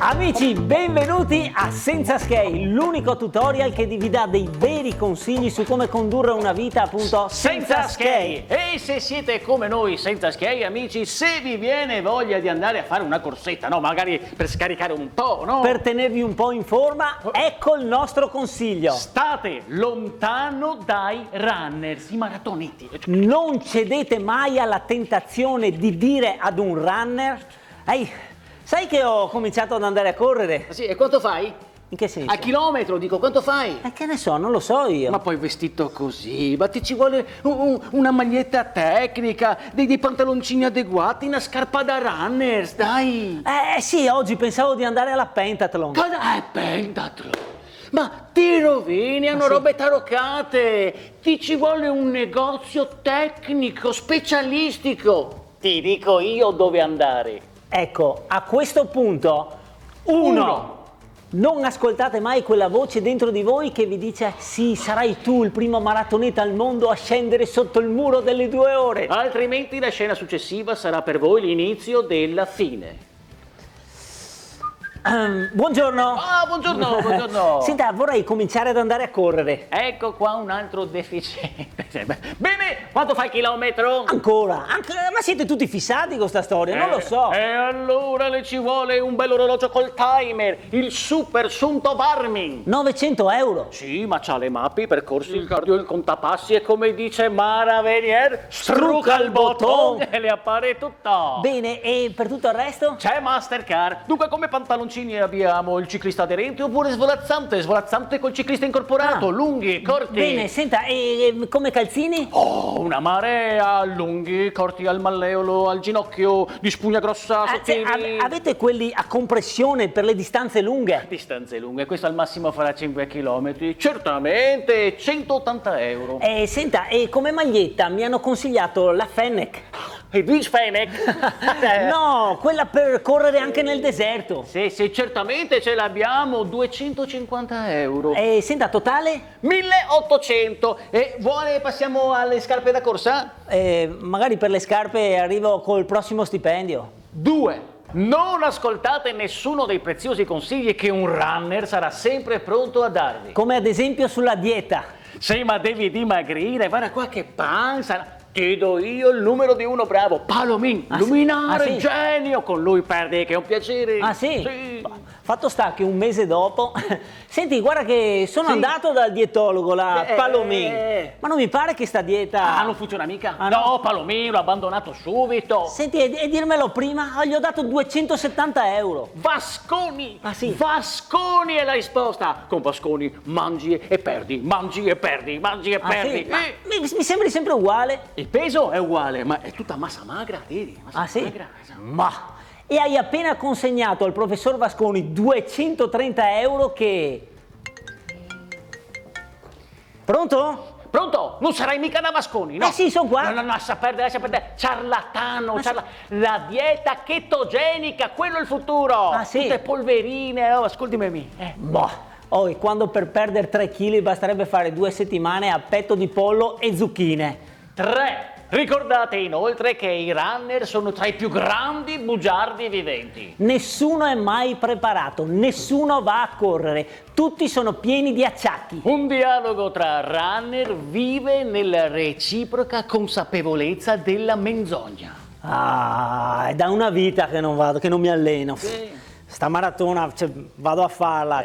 Amici, benvenuti a Senza Scale, l'unico tutorial che vi dà dei veri consigli su come condurre una vita appunto senza scale. E se siete come noi senza scale, amici, se vi viene voglia di andare a fare una corsetta, no? Magari per scaricare un po', no? Per tenervi un po' in forma, ecco il nostro consiglio. State lontano dai runners, i maratoneti. Non cedete mai alla tentazione di dire ad un runner: ehi, sai che ho cominciato ad andare a correre? Sì, e quanto fai? In che senso? A chilometro, dico, quanto fai? Che ne so, non lo so io. Ma poi vestito così, ma ti ci vuole una maglietta tecnica, dei pantaloncini adeguati, una scarpa da runners, dai! Sì, oggi pensavo di andare alla pentathlon. Cosa è pentathlon? Ma ti rovini, hanno robe taroccate! Ti ci vuole un negozio tecnico, specialistico! Ti dico io dove andare. Ecco, a questo punto, uno. Non ascoltate mai quella voce dentro di voi che vi dice: sì, sarai tu il primo maratoneta al mondo a scendere sotto il muro delle 2 ore. Altrimenti la scena successiva sarà per voi l'inizio della fine. Buongiorno. Ah, buongiorno, buongiorno. Senta, vorrei cominciare ad andare a correre. Ecco qua un altro deficiente. Bene, quanto fa il chilometro? Ancora? Ma siete tutti fissati con sta storia? Non lo so. E allora le ci vuole un bel orologio col timer, il Super Sunto Garmin. 900 euro. Sì, ma c'ha le mappe, i percorsi, il cardio, il contapassi e come dice Mara Venier, struca il bottone e le appare tutto. Bene, e per tutto il resto? C'è Mastercard. Dunque come pantaloncini abbiamo il ciclista aderente oppure svolazzante col ciclista incorporato, lunghi, corti. Bene, senta, e come calzini? Oh, una marea, lunghi, corti al malleolo, al ginocchio, di spugna grossa, sottili. Avete quelli a compressione per le distanze lunghe? Distanze lunghe, questo al massimo farà 5 km. Certamente, 180 euro. Senta, e come maglietta mi hanno consigliato la Fennec. E Vince Fennec? No, quella per correre anche nel deserto. Sì, certamente ce l'abbiamo, 250 euro. Senta, totale? 1800. E vuole passiamo alle scarpe da corsa? Magari per le scarpe arrivo col prossimo stipendio. 2. Non ascoltate nessuno dei preziosi consigli che un runner sarà sempre pronto a darvi. Come ad esempio sulla dieta. Sì, ma devi dimagrire, guarda qua che panza. Ti do io il numero di uno bravo, Palomin, luminare, sì? genio, con lui perdi, che è un piacere. Ah sì? Sì. Fatto sta che un mese dopo, senti, guarda che sono andato dal dietologo, la Palomin, ma non mi pare che sta dieta... non funziona mica? Ah, no? No, Palomin, l'ho abbandonato subito. Senti, e dirmelo prima, gli ho dato 270 euro. Vasconi! Ah, sì? Vasconi è la risposta! Con Vasconi mangi e perdi, mangi e perdi, mangi e perdi. Sì? Ma mi sembri sempre uguale. Il peso è uguale, ma è tutta massa magra, vedi? Massa Sì? magra. Ma... E hai appena consegnato al professor Vasconi 230 euro che... Pronto? Pronto? Non sarai mica da Vasconi, no? Sì, sono qua. No, lascia perdere. Ciarlatano, la dieta chetogenica, quello è il futuro. Ah, sì? Tutte polverine, ascoltami. E quando per perdere 3 kg basterebbe fare 2 settimane a petto di pollo e zucchine. 3. Ricordate inoltre che i runner sono tra i più grandi bugiardi viventi. Nessuno è mai preparato, nessuno va a correre, tutti sono pieni di acciacchi. Un dialogo tra runner vive nella reciproca consapevolezza della menzogna. È da una vita che non vado, che non mi alleno. Sì. Sta maratona, vado a farla,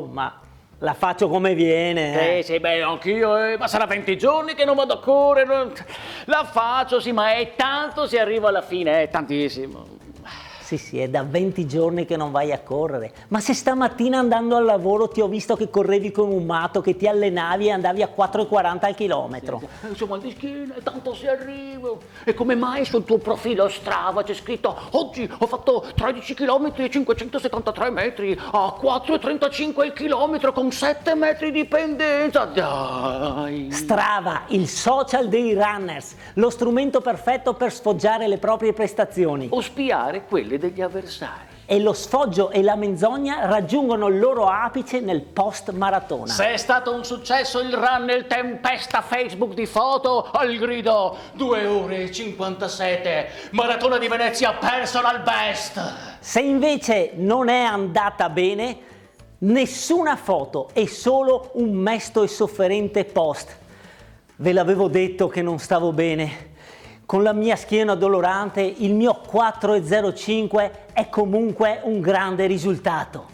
ma la faccio come viene. Sì, anch'io, ma sarà 20 giorni che non vado a correre. La faccio, sì, ma è tanto se arrivo alla fine, è tantissimo. Sì, è da 20 giorni che non vai a correre. Ma se stamattina andando al lavoro ti ho visto che correvi con un matto, che ti allenavi e andavi a 4,40 al chilometro. C'ho mal di schiena, tanto se arrivo. E come mai sul tuo profilo Strava c'è scritto: oggi ho fatto 13 km e 573 metri a 4,35 il chilometro con 7 metri di pendenza. Dai! Strava, il social dei runners, lo strumento perfetto per sfoggiare le proprie prestazioni. O spiare quelle degli avversari. e lo sfoggio e la menzogna raggiungono il loro apice nel post maratona. Se è stato un successo il run nel tempesta Facebook di foto, al grido 2 ore e 57, Maratona di Venezia personal best. Se invece non è andata bene, nessuna foto e solo un mesto e sofferente post. Ve l'avevo detto che non stavo bene. Con la mia schiena dolorante, il mio 4,05 è comunque un grande risultato.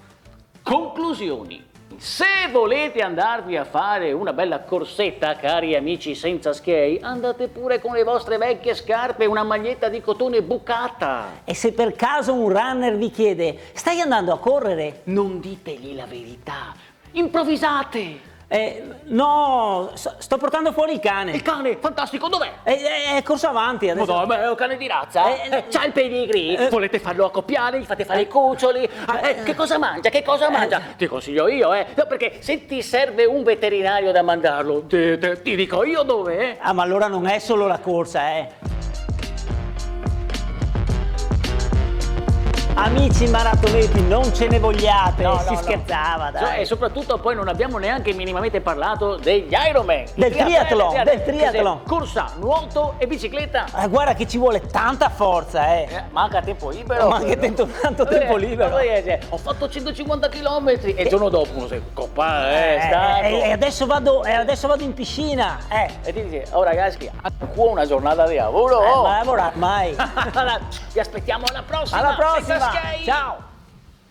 Conclusioni. Se volete andarvi a fare una bella corsetta, cari amici senza schiei, andate pure con le vostre vecchie scarpe e una maglietta di cotone bucata. E se per caso un runner vi chiede, stai andando a correre? Non ditegli la verità, improvvisate. No, sto portando fuori il cane. Il cane, fantastico, dov'è? È corso avanti adesso. Madonna, è un cane di razza? C'ha il pedigree? Volete farlo accoppiare? Gli fate fare i cuccioli? Che cosa mangia? Che cosa mangia? Ti consiglio io, No, perché se ti serve un veterinario da mandarlo, ti dico io dove, Ah, ma allora non è solo la corsa, Amici maratoneti, non ce ne vogliate, si scherzava, dai. E soprattutto poi non abbiamo neanche minimamente parlato degli Ironman. Del triathlon. Corsa, nuoto e bicicletta. Guarda che ci vuole tanta forza, Manca tempo libero. Manca tanto tempo libero. Ho fatto 150 km e il giorno dopo uno si coppa, E adesso vado in piscina, E ti dice, oh ragazzi, qua una giornata di lavoro. Ma lavorare mai. Vi aspettiamo alla prossima. Alla prossima. Senza skate. Ciao.